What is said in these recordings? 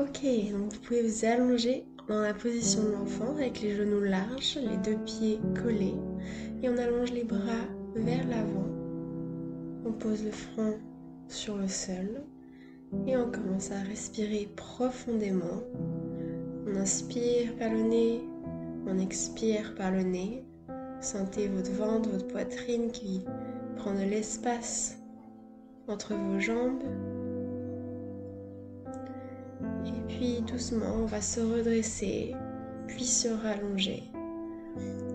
Ok, donc vous pouvez vous allonger dans la position de l'enfant avec les genoux larges, les deux pieds collés et on allonge les bras vers l'avant. On pose le front sur le sol et on commence à respirer profondément. On inspire par le nez, on expire par le nez. Sentez votre ventre, votre poitrine qui prend de l'espace entre vos jambes. Et puis doucement, on va se redresser, puis se rallonger.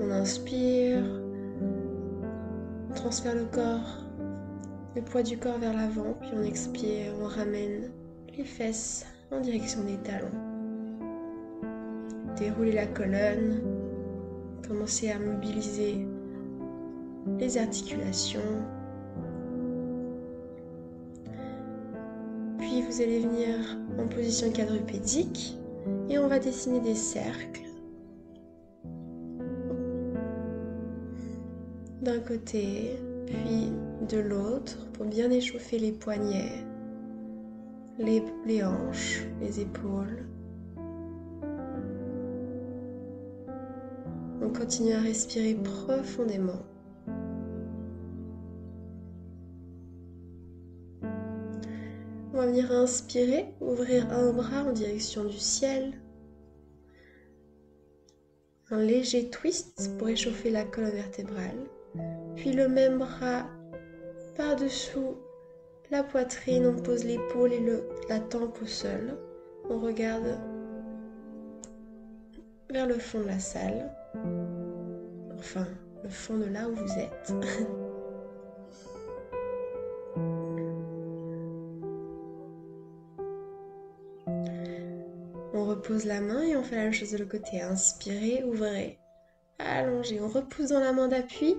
On inspire, on transfère le corps, le poids du corps vers l'avant, puis on expire, on ramène les fesses en direction des talons. Déroulez la colonne, commencez à mobiliser les articulations. Puis vous allez venir en position quadrupédique et on va dessiner des cercles d'un côté puis de l'autre pour bien échauffer les poignets, les hanches, les épaules. On continue à respirer profondément. On va venir inspirer, ouvrir un bras en direction du ciel. Un léger twist pour échauffer la colonne vertébrale. Puis le même bras par-dessous la poitrine, on pose l'épaule et la tempe au sol. On regarde vers le fond de la salle. Enfin, le fond de là où vous êtes. On repose la main et on fait la même chose de l'autre côté. Inspirez, ouvrez, allongez. On repousse dans la main d'appui.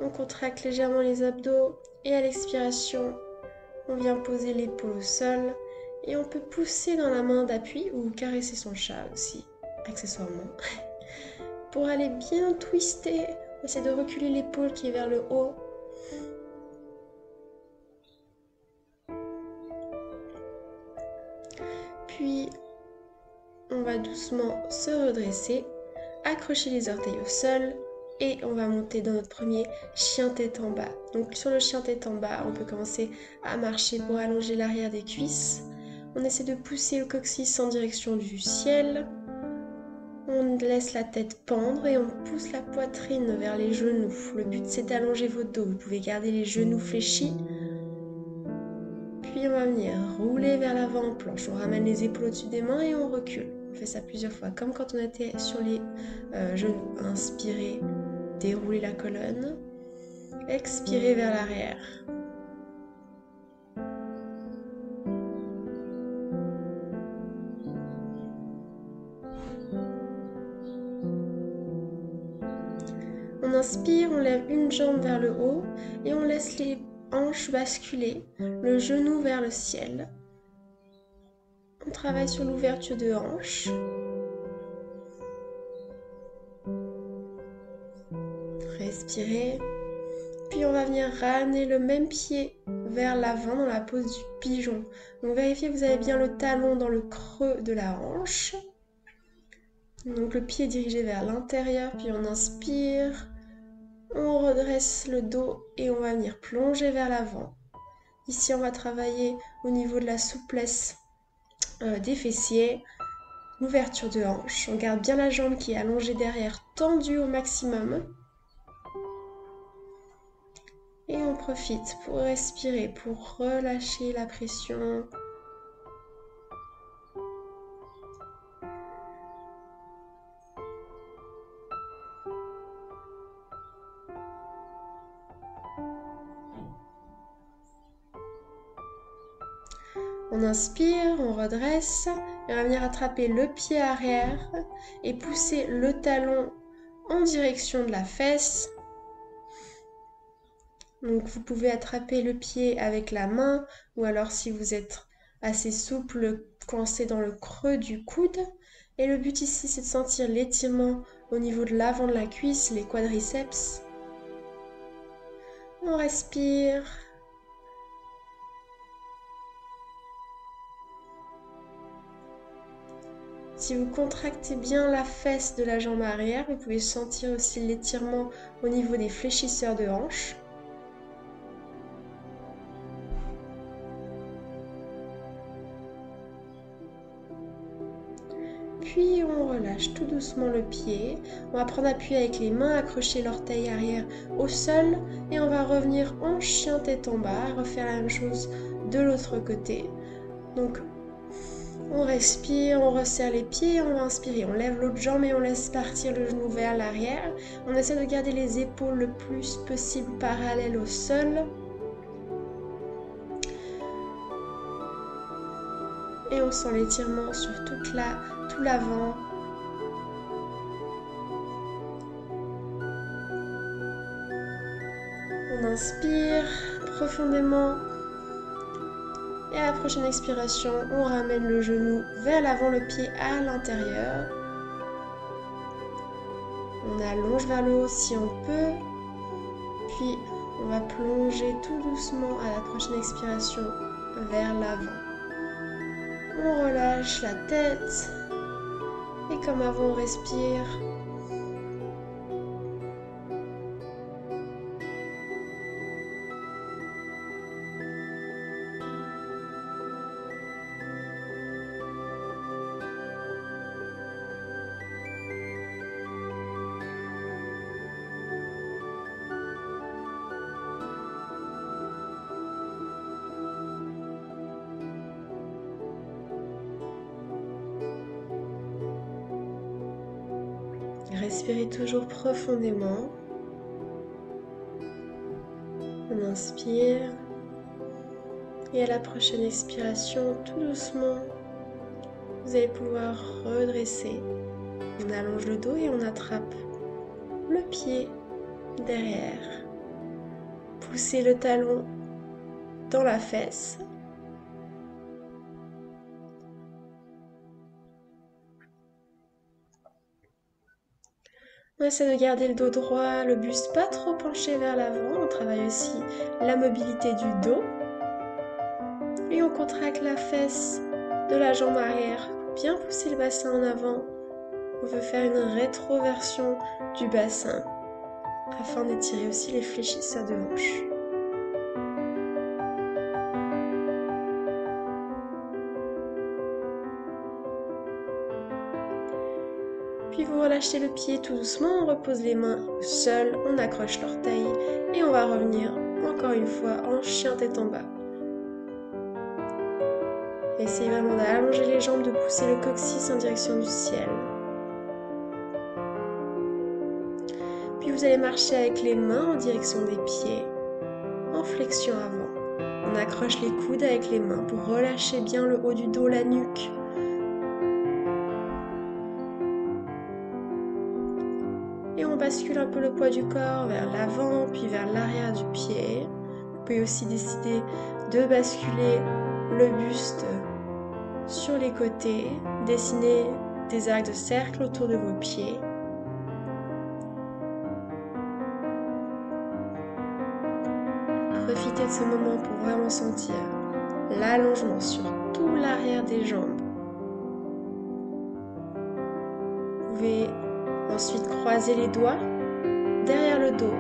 On contracte légèrement les abdos et à l'expiration, on vient poser l'épaule au sol et on peut pousser dans la main d'appui ou caresser son chat aussi, accessoirement. Pour aller bien twister, on essaie de reculer l'épaule qui est vers le haut. Puis, on va doucement se redresser, accrocher les orteils au sol et on va monter dans notre premier chien tête en bas. Donc sur le chien tête en bas, on peut commencer à marcher pour allonger l'arrière des cuisses. On essaie de pousser le coccyx en direction du ciel. On laisse la tête pendre et on pousse la poitrine vers les genoux. Le but c'est d'allonger votre dos. Vous pouvez garder les genoux fléchis. Puis on va venir rouler vers l'avant en planche. On ramène les épaules au-dessus des mains et on recule. On fait ça plusieurs fois, comme quand on était sur les genoux. Inspirez, déroulez la colonne. Expirez vers l'arrière. On inspire, on lève une jambe vers le haut et on laisse les hanches basculer, le genou vers le ciel. On travaille sur l'ouverture de hanches. Respirez. Puis on va venir ramener le même pied vers l'avant dans la pose du pigeon. Donc vérifiez que vous avez bien le talon dans le creux de la hanche. Donc le pied dirigé vers l'intérieur, puis on inspire. On redresse le dos et on va venir plonger vers l'avant. Ici, on va travailler au niveau de la souplesse des fessiers, l'ouverture de hanche. On garde bien la jambe qui est allongée derrière, tendue au maximum. Et on profite pour respirer, pour relâcher la pression. On inspire, on redresse, et on va venir attraper le pied arrière et pousser le talon en direction de la fesse. Donc vous pouvez attraper le pied avec la main ou alors si vous êtes assez souple, coincé dans le creux du coude. Et le but ici c'est de sentir l'étirement au niveau de l'avant de la cuisse, les quadriceps. On respire. Si vous contractez bien la fesse de la jambe arrière, vous pouvez sentir aussi l'étirement au niveau des fléchisseurs de hanches. Puis on relâche tout doucement le pied. On va prendre appui avec les mains, accrocher l'orteil arrière au sol et on va revenir en chien tête en bas, refaire la même chose de l'autre côté. Donc on respire, on resserre les pieds, on va inspirer, on lève l'autre jambe et on laisse partir le genou vers l'arrière. On essaie de garder les épaules le plus possible parallèles au sol. Et on sent l'étirement sur tout l'avant. On inspire profondément. Et à la prochaine expiration, on ramène le genou vers l'avant, le pied à l'intérieur. On allonge vers le haut si on peut. Puis on va plonger tout doucement à la prochaine expiration vers l'avant. On relâche la tête. Et comme avant, on respire. Respirez toujours profondément. On inspire. Et à la prochaine expiration, tout doucement, vous allez pouvoir redresser. On allonge le dos et on attrape le pied derrière. Poussez le talon dans la fesse. On essaie de garder le dos droit, le buste pas trop penché vers l'avant. On travaille aussi la mobilité du dos. Et on contracte la fesse de la jambe arrière. Bien pousser le bassin en avant. On veut faire une rétroversion du bassin afin d'étirer aussi les fléchisseurs de hanches. Puis vous relâchez le pied tout doucement, on repose les mains au sol, on accroche l'orteil et on va revenir encore une fois en chien tête en bas. Essayez vraiment d'allonger les jambes, de pousser le coccyx en direction du ciel. Puis vous allez marcher avec les mains en direction des pieds, en flexion avant. On accroche les coudes avec les mains pour relâcher bien le haut du dos, la nuque. Et on bascule un peu le poids du corps vers l'avant, puis vers l'arrière du pied. Vous pouvez aussi décider de basculer le buste sur les côtés, dessiner des arcs de cercle autour de vos pieds. Profitez de ce moment pour vraiment sentir l'allongement sur tout l'arrière des jambes. Vous pouvez ensuite croiser les doigts derrière le dos.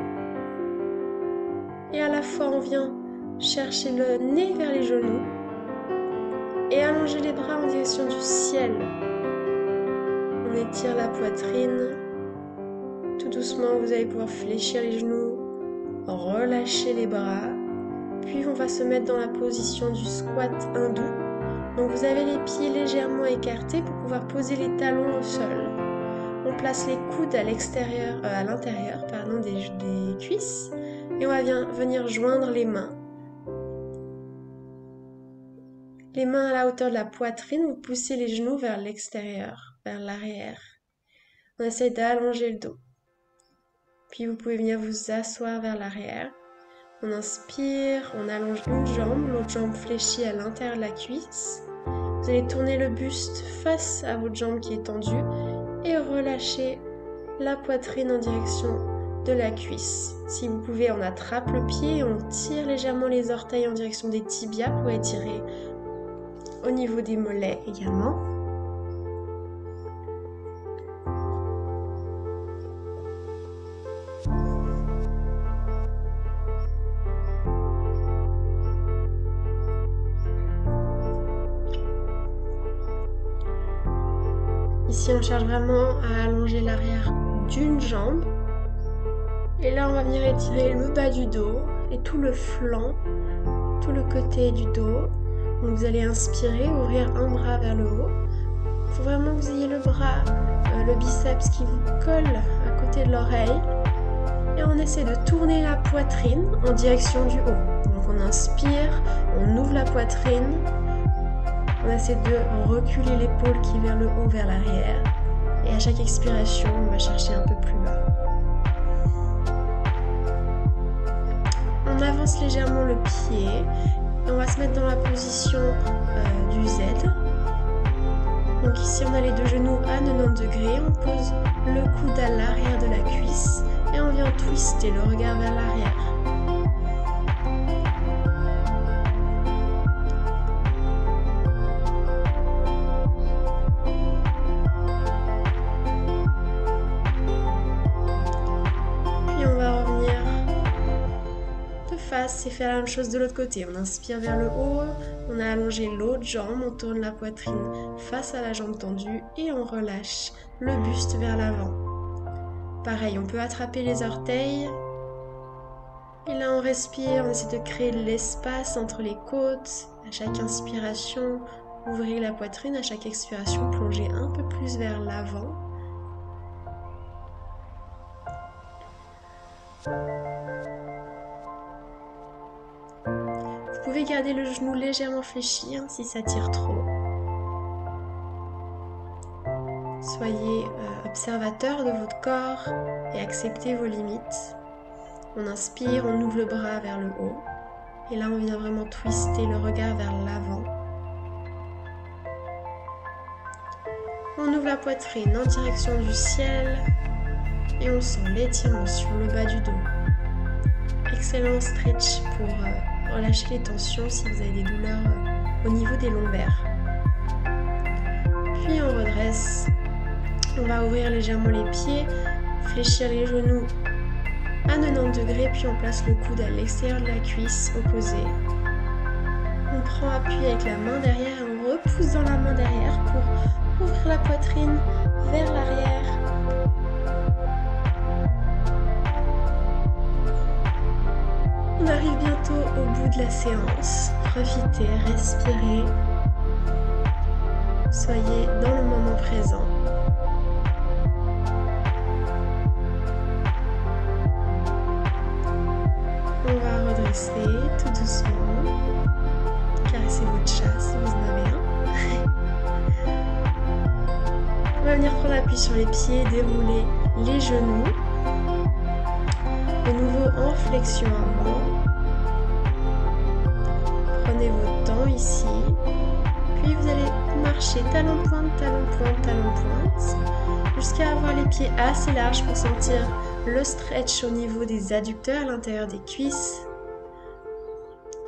Et à la fois, on vient chercher le nez vers les genoux et allonger les bras en direction du ciel. On étire la poitrine. Tout doucement, vous allez pouvoir fléchir les genoux, relâcher les bras. Puis on va se mettre dans la position du squat hindou. Donc vous avez les pieds légèrement écartés pour pouvoir poser les talons au sol. On place les coudes à l'intérieur des cuisses et on va venir joindre les mains. Les mains à la hauteur de la poitrine, vous poussez les genoux vers l'extérieur, vers l'arrière. On essaie d'allonger le dos. Puis vous pouvez venir vous asseoir vers l'arrière. On inspire, on allonge une jambe, l'autre jambe fléchie à l'intérieur de la cuisse. Vous allez tourner le buste face à votre jambe qui est tendue et relâcher la poitrine en direction de la cuisse. Si vous pouvez, on attrape le pied et on tire légèrement les orteils en direction des tibias pour étirer au niveau des mollets également. Ici, on cherche vraiment à allonger l'arrière d'une jambe. Et là, on va venir étirer le bas du dos et tout le flanc, tout le côté du dos. Donc vous allez inspirer, ouvrir un bras vers le haut. Il faut vraiment que vous ayez le bras, le biceps qui vous colle à côté de l'oreille. Et on essaie de tourner la poitrine en direction du haut. Donc on inspire, on ouvre la poitrine. On essaie de reculer l'épaule qui est vers le haut, vers l'arrière. Et à chaque expiration, on va chercher un peu plus bas. On avance légèrement le pied. Et on va se mettre dans la position du Z. Donc ici, on a les deux genoux à 90 degrés. On pose le coude à l'arrière de la cuisse. Et on vient twister le regard vers l'arrière. Et faire la même chose de l'autre côté. On inspire vers le haut, on a allongé l'autre jambe, on tourne la poitrine face à la jambe tendue et on relâche le buste vers l'avant. Pareil, on peut attraper les orteils. Et là, on respire, on essaie de créer de l'espace entre les côtes. À chaque inspiration, ouvrez la poitrine. À chaque expiration, plongez un peu plus vers l'avant. Vous pouvez garder le genou légèrement fléchi si ça tire trop. Soyez observateur de votre corps et acceptez vos limites. On inspire, on ouvre le bras vers le haut. Et là, on vient vraiment twister le regard vers l'avant. On ouvre la poitrine en direction du ciel. Et on sent l'étirement sur le bas du dos. Excellent stretch pour relâcher les tensions si vous avez des douleurs au niveau des lombaires. Puis on redresse. On va ouvrir légèrement les pieds, fléchir les genoux à 90 degrés, puis on place le coude à l'extérieur de la cuisse opposée. On prend appui avec la main derrière et on repousse dans la main derrière pour ouvrir la poitrine vers l'arrière. On arrive bientôt au bout de la séance. Profitez, respirez. Soyez dans le moment présent. On va redresser tout doucement. Caressez votre chat si vous en avez un. On va venir prendre appui sur les pieds, dérouler les genoux. De nouveau en flexion avant. Prenez votre temps ici. Puis vous allez marcher talon pointe, talon pointe, talon pointe. Jusqu'à avoir les pieds assez larges pour sentir le stretch au niveau des adducteurs à l'intérieur des cuisses.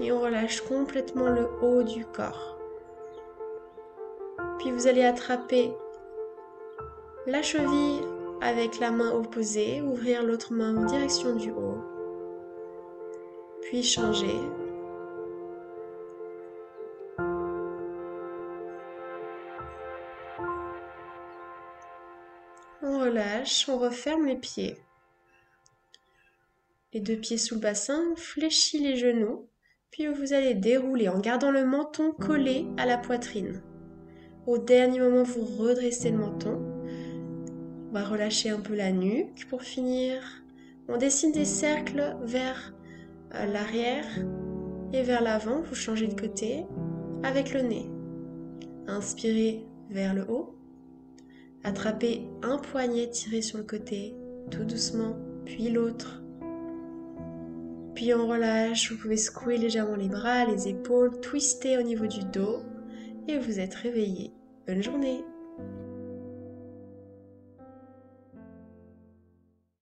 Et on relâche complètement le haut du corps. Puis vous allez attraper la cheville avec la main opposée, ouvrir l'autre main en direction du haut. Puis changer. On relâche, on referme les pieds. Les deux pieds sous le bassin, on fléchit les genoux, puis vous allez dérouler en gardant le menton collé à la poitrine. Au dernier moment, vous redressez le menton. On va relâcher un peu la nuque pour finir. On dessine des cercles vers l'arrière et vers l'avant. Vous changez de côté avec le nez. Inspirez vers le haut. Attrapez un poignet tiré sur le côté, tout doucement, puis l'autre. Puis on relâche, vous pouvez secouer légèrement les bras, les épaules, twister au niveau du dos et vous êtes réveillé. Bonne journée!